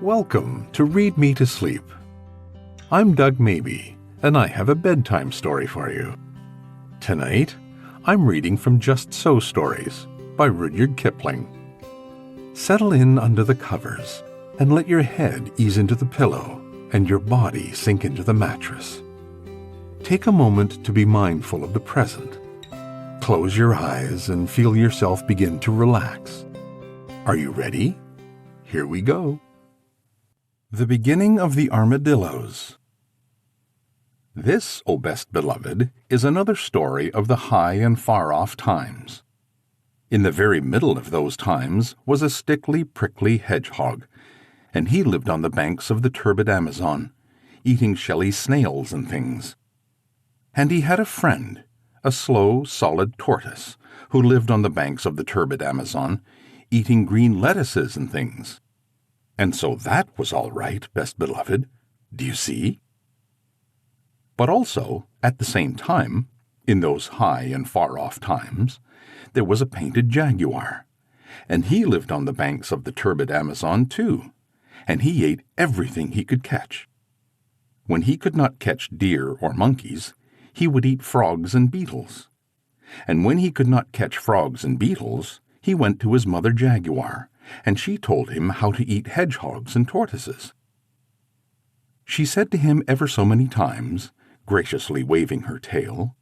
Welcome to Read Me to Sleep. I'm Doug Maybe, and I have a bedtime story for you. Tonight, I'm reading from Just So Stories by Rudyard Kipling. Settle in under the covers and let your head ease into the pillow and your body sink into the mattress. Take a moment to be mindful of the present. Close your eyes and feel yourself begin to relax. Are you ready? Here we go. The Beginning of the Armadillos. This, O best beloved, is another story of the high and far-off times. In the very middle of those times was a stickly, prickly hedgehog, and he lived on the banks of the turbid Amazon, eating shelly snails and things. And he had a friend, a slow, solid tortoise, who lived on the banks of the turbid Amazon, eating green lettuces and things. And so that was all right, best beloved. Do you see? But also, at the same time, in those high and far-off times, there was a painted jaguar, and he lived on the banks of the turbid Amazon too, and he ate everything he could catch. When he could not catch deer or monkeys, he would eat frogs and beetles. And when he could not catch frogs and beetles, he went to his mother jaguar, and she told him how to eat hedgehogs and tortoises. She said to him ever so many times, graciously waving her tail,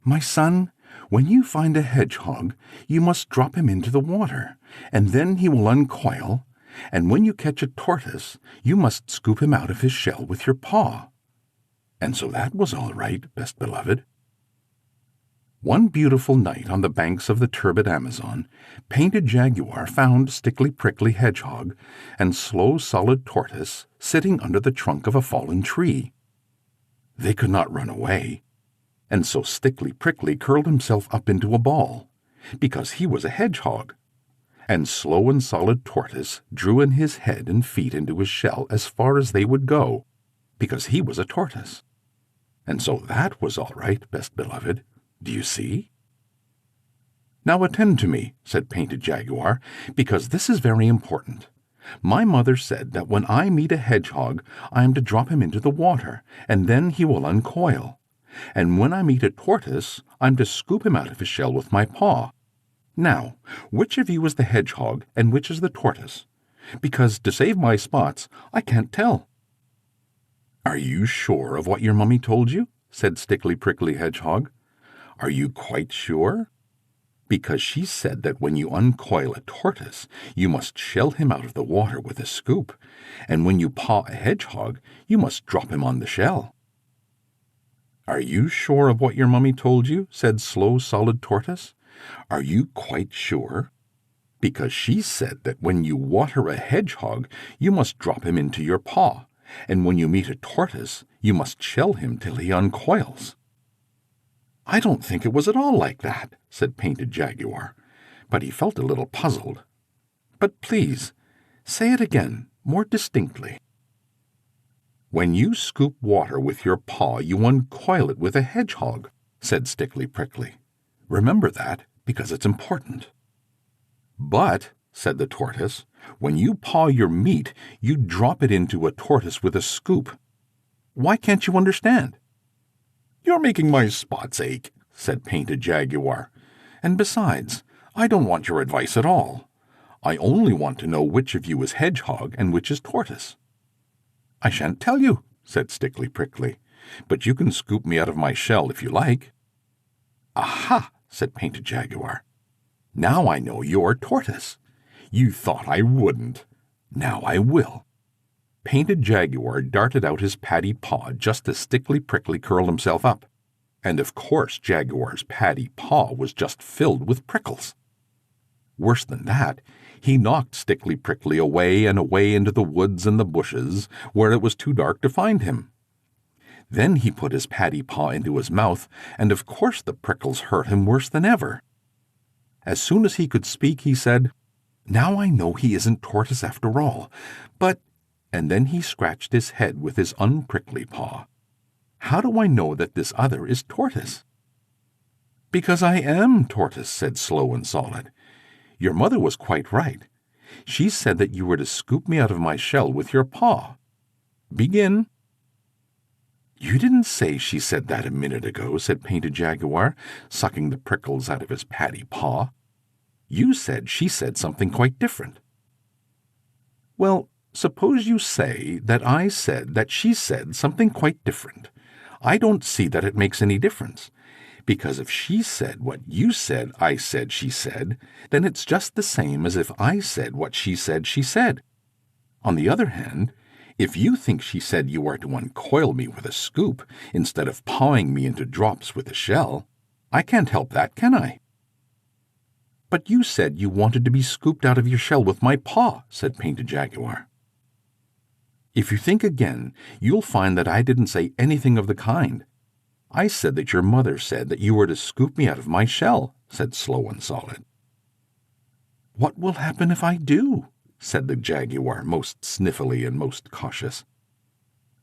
"My son, when you find a hedgehog, you must drop him into the water, and then he will uncoil, and when you catch a tortoise, you must scoop him out of his shell with your paw." And so that was all right, best beloved. One beautiful night on the banks of the turbid Amazon, Painted Jaguar found Stickly Prickly Hedgehog and Slow Solid Tortoise sitting under the trunk of a fallen tree. They could not run away, and so Stickly Prickly curled himself up into a ball, because he was a hedgehog, and Slow and Solid Tortoise drew in his head and feet into his shell as far as they would go, because he was a tortoise. And so that was all right, best beloved. Do you see? "Now attend to me," said Painted Jaguar, "because this is very important. My mother said that when I meet a hedgehog, I am to drop him into the water, and then he will uncoil. And when I meet a tortoise, I'm to scoop him out of his shell with my paw. Now, which of you is the hedgehog, and which is the tortoise? Because, to save my spots, I can't tell." "Are you sure of what your mummy told you?" said Stickly Prickly Hedgehog. "Are you quite sure? Because she said that when you uncoil a tortoise, you must shell him out of the water with a scoop, and when you paw a hedgehog, you must drop him on the shell." "Are you sure of what your mummy told you?" said Slow Solid Tortoise. "Are you quite sure? Because she said that when you water a hedgehog, you must drop him into your paw, and when you meet a tortoise, you must shell him till he uncoils." "I don't think it was at all like that," said Painted Jaguar, but he felt a little puzzled. "But please, say it again, more distinctly." "When you scoop water with your paw, you uncoil it with a hedgehog," said Stickly Prickly. "Remember that, because it's important." "But," said the tortoise, "when you paw your meat, you drop it into a tortoise with a scoop. Why can't you understand?" "You're making my spots ache," said Painted Jaguar. "And besides, I don't want your advice at all. I only want to know which of you is hedgehog and which is tortoise." "I shan't tell you," said Stickly Prickly, "but you can scoop me out of my shell if you like." "Aha!" said Painted Jaguar. "Now I know you're tortoise. You thought I wouldn't. Now I will." Painted Jaguar darted out his paddy paw just as Stickly Prickly curled himself up, and of course Jaguar's paddy paw was just filled with prickles. Worse than that, he knocked Stickly Prickly away and away into the woods and the bushes, where it was too dark to find him. Then he put his paddy paw into his mouth, and of course the prickles hurt him worse than ever. As soon as he could speak, he said, "Now I know he isn't tortoise after all, but—" and then he scratched his head with his unprickly paw. "How do I know that this other is tortoise?" "Because I am tortoise," said Slow and Solid. "Your mother was quite right. She said that you were to scoop me out of my shell with your paw. Begin." "You didn't say she said that a minute ago," said Painted Jaguar, sucking the prickles out of his paddy paw. "You said she said something quite different." "Well, suppose you say that I said that she said something quite different. I don't see that it makes any difference, because if she said what you said I said she said, then it's just the same as if I said what she said she said. On the other hand, if you think she said you are to uncoil me with a scoop instead of pawing me into drops with a shell, I can't help that, can I?" "But you said you wanted to be scooped out of your shell with my paw," said Painted Jaguar. "If you think again, you'll find that I didn't say anything of the kind. I said that your mother said that you were to scoop me out of my shell," said Slow and Solid. "What will happen if I do?" said the Jaguar, most sniffily and most cautious.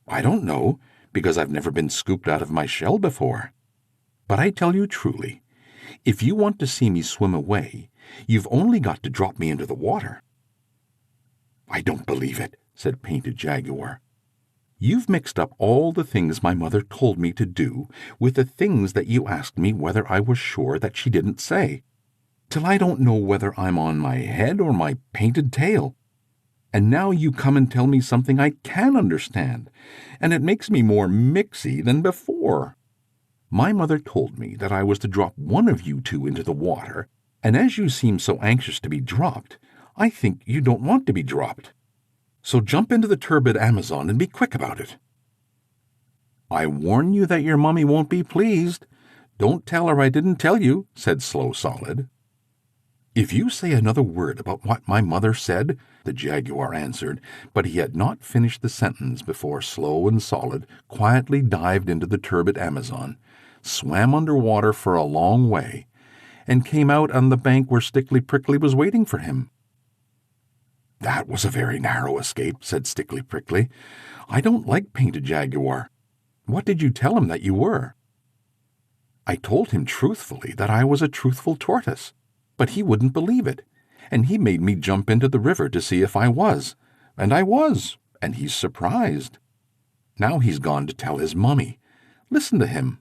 "I don't know, because I've never been scooped out of my shell before. But I tell you truly, if you want to see me swim away, you've only got to drop me into the water." "I don't believe it," said Painted Jaguar. "You've mixed up all the things my mother told me to do with the things that you asked me whether I was sure that she didn't say, till I don't know whether I'm on my head or my painted tail. And now you come and tell me something I can understand, and it makes me more mixy than before. My mother told me that I was to drop one of you two into the water, and as you seem so anxious to be dropped, I think you don't want to be dropped. So jump into the turbid Amazon and be quick about it." "I warn you that your mummy won't be pleased. Don't tell her I didn't tell you," said Slow Solid. "If you say another word about what my mother said," the Jaguar answered, but he had not finished the sentence before Slow and Solid quietly dived into the turbid Amazon, swam under water for a long way, and came out on the bank where Stickly Prickly was waiting for him. "That was a very narrow escape," said Stickly Prickly. "I don't like Painted Jaguar. What did you tell him that you were?" "I told him truthfully that I was a truthful tortoise, but he wouldn't believe it, and he made me jump into the river to see if I was, and I was, and he's surprised. Now he's gone to tell his mummy. Listen to him."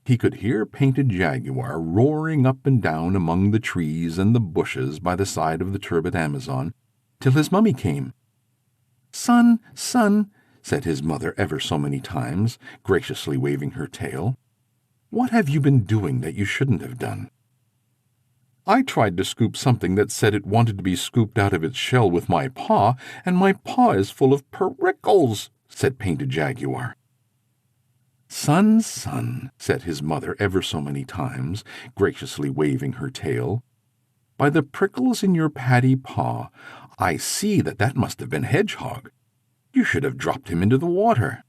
He could hear Painted Jaguar roaring up and down among the trees and the bushes by the side of the turbid Amazon, till his mummy came. "Son, son," said his mother ever so many times, graciously waving her tail, "what have you been doing that you shouldn't have done?" "I tried to scoop something that said it wanted to be scooped out of its shell with my paw, and my paw is full of prickles," said Painted Jaguar. "Son, son," said his mother ever so many times, graciously waving her tail, "by the prickles in your paddy paw, I see that that must have been Hedgehog. You should have dropped him into the water."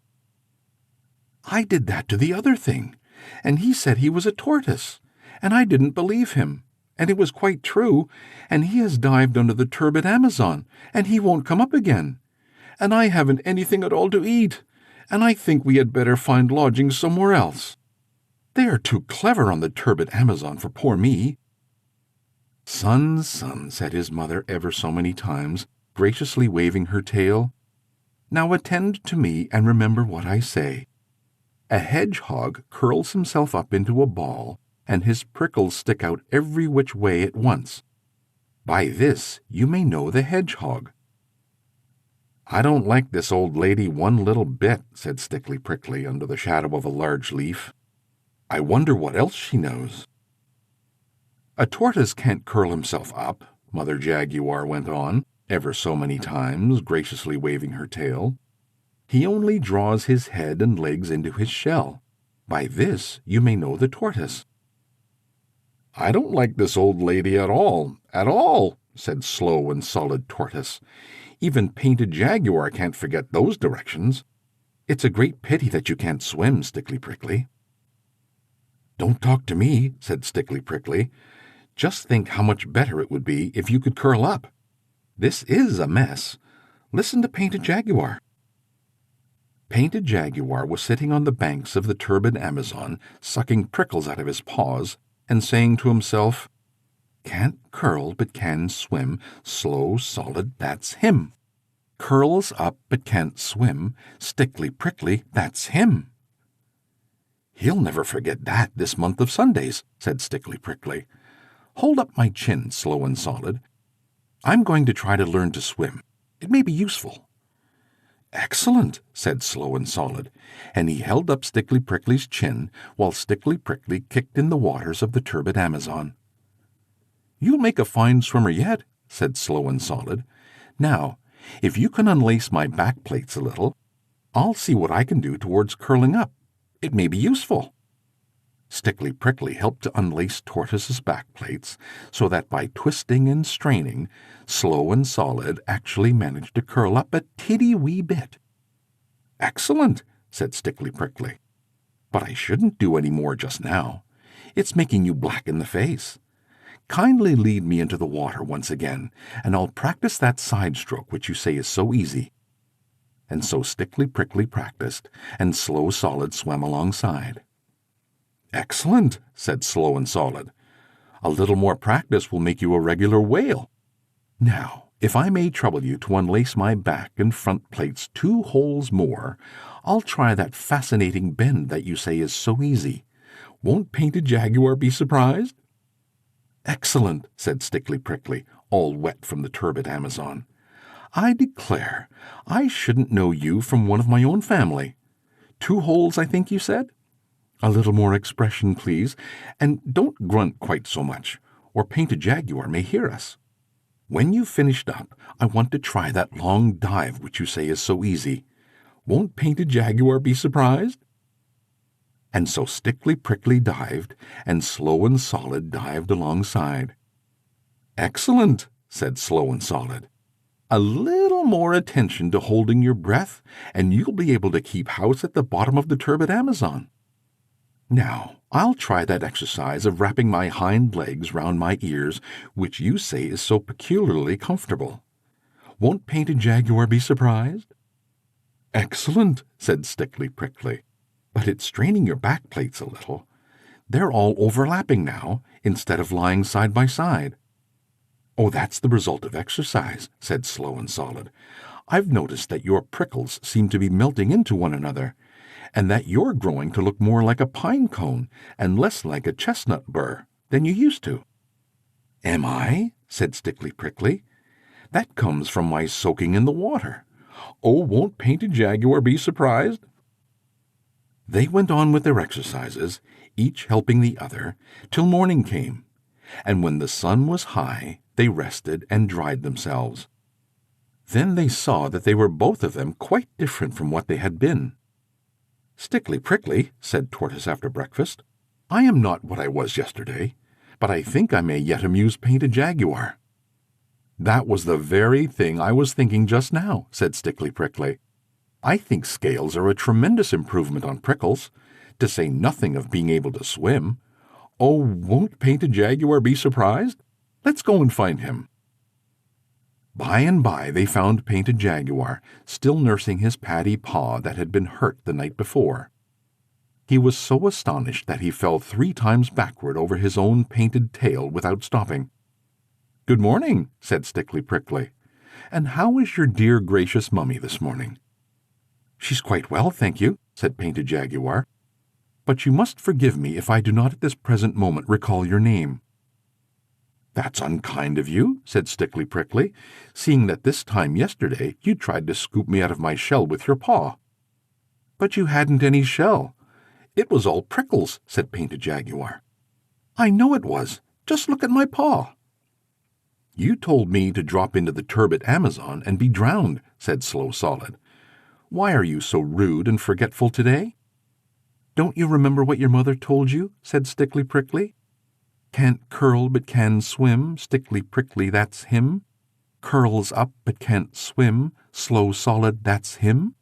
"I did that to the other thing, and he said he was a tortoise, and I didn't believe him, and it was quite true, and he has dived under the turbid Amazon, and he won't come up again, and I haven't anything at all to eat, and I think we had better find lodging somewhere else. They are too clever on the turbid Amazon for poor me." "Son, son," said his mother ever so many times, graciously waving her tail, "now attend to me and remember what I say. A hedgehog curls himself up into a ball, and his prickles stick out every which way at once. By this you may know the hedgehog." "I don't like this old lady one little bit," said Stickly Prickly under the shadow of a large leaf. "I wonder what else she knows." "A tortoise can't curl himself up," Mother Jaguar went on, ever so many times, graciously waving her tail. "He only draws his head and legs into his shell. By this you may know the tortoise." "I don't like this old lady at all, said Slow and Solid Tortoise. "Even Painted Jaguar can't forget those directions. It's a great pity that you can't swim, Stickly Prickly." "Don't talk to me," said Stickly Prickly. "Just think how much better it would be if you could curl up. This is a mess. Listen to Painted Jaguar." Painted Jaguar was sitting on the banks of the turbid Amazon, sucking prickles out of his paws, and saying to himself, Can't curl but can swim, slow, solid, that's him. Curls up but can't swim, stickly prickly, that's him. He'll never forget that this month of Sundays, said Stickly Prickly. Hold up my chin, Slow and Solid. I'm going to try to learn to swim. It may be useful. Excellent, said Slow and Solid, and he held up Stickly Prickly's chin while Stickly Prickly kicked in the waters of the turbid Amazon. You'll make a fine swimmer yet, said Slow and Solid. Now, if you can unlace my back plates a little, I'll see what I can do towards curling up. It may be useful. Stickly Prickly helped to unlace Tortoise's back plates so that by twisting and straining, Slow and Solid actually managed to curl up a tiddy-wee bit. Excellent, said Stickly Prickly. But I shouldn't do any more just now. It's making you black in the face. Kindly lead me into the water once again, and I'll practice that side stroke which you say is so easy. And so Stickly Prickly practiced, and Slow Solid swam alongside. Excellent, said Slow and Solid. A little more practice will make you a regular whale. Now, if I may trouble you to unlace my back and front plates 2 holes more, I'll try that fascinating bend that you say is so easy. Won't Painted Jaguar be surprised? Excellent, said Stickly Prickly, all wet from the turbid Amazon. I declare, I shouldn't know you from one of my own family. 2 holes, I think you said? A little more expression, please, and don't grunt quite so much, or Painted Jaguar may hear us. When you've finished up, I want to try that long dive which you say is so easy. Won't Painted Jaguar be surprised? And so Stickly Prickly dived, and Slow and Solid dived alongside. Excellent, said Slow and Solid. A little more attention to holding your breath, and you'll be able to keep house at the bottom of the turbid Amazon. Now, I'll try that exercise of wrapping my hind legs round my ears, which you say is so peculiarly comfortable. Won't Painted Jaguar be surprised? Excellent, said Stickly Prickly. But it's straining your back plates a little. They're all overlapping now, instead of lying side by side. Oh, that's the result of exercise, said Slow and Solid. I've noticed that your prickles seem to be melting into one another, and that you're growing to look more like a pine cone and less like a chestnut burr than you used to. Am I? Said Stickly Prickly. That comes from my soaking in the water. Oh, won't Painted Jaguar be surprised? They went on with their exercises, each helping the other, till morning came, and when the sun was high, they rested and dried themselves. Then they saw that they were both of them quite different from what they had been. Stickly Prickly, said Tortoise after breakfast, I am not what I was yesterday, but I think I may yet amuse Painted Jaguar. That was the very thing I was thinking just now, said Stickly Prickly. I think scales are a tremendous improvement on prickles, to say nothing of being able to swim. Oh, won't Painted Jaguar be surprised? Let's go and find him. By and by they found Painted Jaguar, still nursing his paddy paw that had been hurt the night before. He was so astonished that he fell 3 times backward over his own painted tail without stopping. Good morning, said Stickly Prickly. And how is your dear gracious mummy this morning? She's quite well, thank you, said Painted Jaguar. But you must forgive me if I do not at this present moment recall your name. That's unkind of you, said Stickly Prickly, seeing that this time yesterday you tried to scoop me out of my shell with your paw. But you hadn't any shell. It was all prickles, said Painted Jaguar. I know it was. Just look at my paw. You told me to drop into the turbid Amazon and be drowned, said Slow Solid. Why are you so rude and forgetful today? Don't you remember what your mother told you? Said Stickly Prickly. Can't curl but can swim, Stickly Prickly, that's him. Curls up but can't swim, Slow Solid, that's him.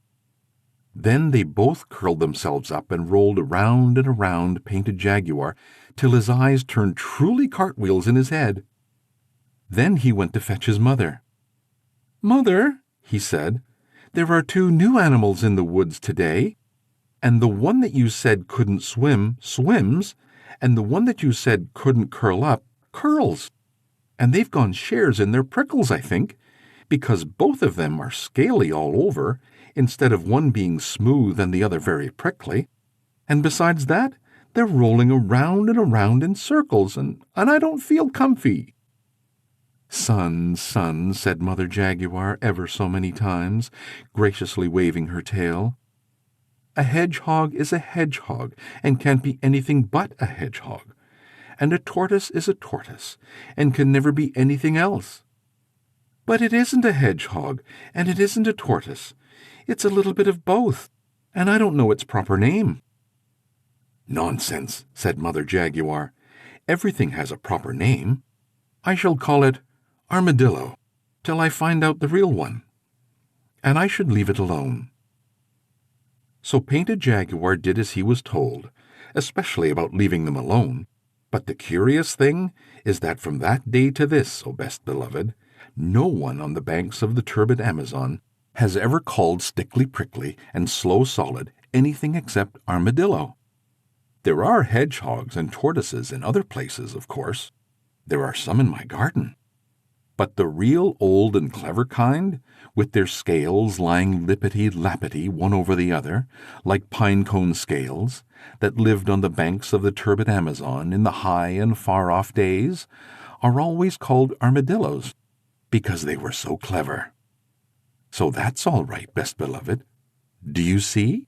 Then they both curled themselves up and rolled around and around Painted Jaguar till his eyes turned truly cartwheels in his head. Then he went to fetch his mother. Mother, he said, there are 2 new animals in the woods today, and the one that you said couldn't swim, swims, and the one that you said couldn't curl up, curls. And they've gone shares in their prickles, I think, because both of them are scaly all over, instead of one being smooth and the other very prickly. And besides that, they're rolling around and around in circles, and I don't feel comfy." "Son, son," said Mother Jaguar ever so many times, graciously waving her tail, "a hedgehog is a hedgehog, and can't be anything but a hedgehog. And a tortoise is a tortoise, and can never be anything else. But it isn't a hedgehog, and it isn't a tortoise. It's a little bit of both, and I don't know its proper name." "Nonsense," said Mother Jaguar. "Everything has a proper name. I shall call it Armadillo, till I find out the real one. And I should leave it alone." So Painted Jaguar did as he was told, especially about leaving them alone. But the curious thing is that from that day to this, O best beloved, no one on the banks of the turbid Amazon has ever called Stickly Prickly and Slow Solid anything except Armadillo. There are hedgehogs and tortoises in other places, of course. There are some in my garden. But the real old and clever kind, with their scales lying lippity-lappity one over the other, like pine-cone scales, that lived on the banks of the turbid Amazon in the high and far-off days, are always called armadillos, because they were so clever. So that's all right, best beloved. Do you see?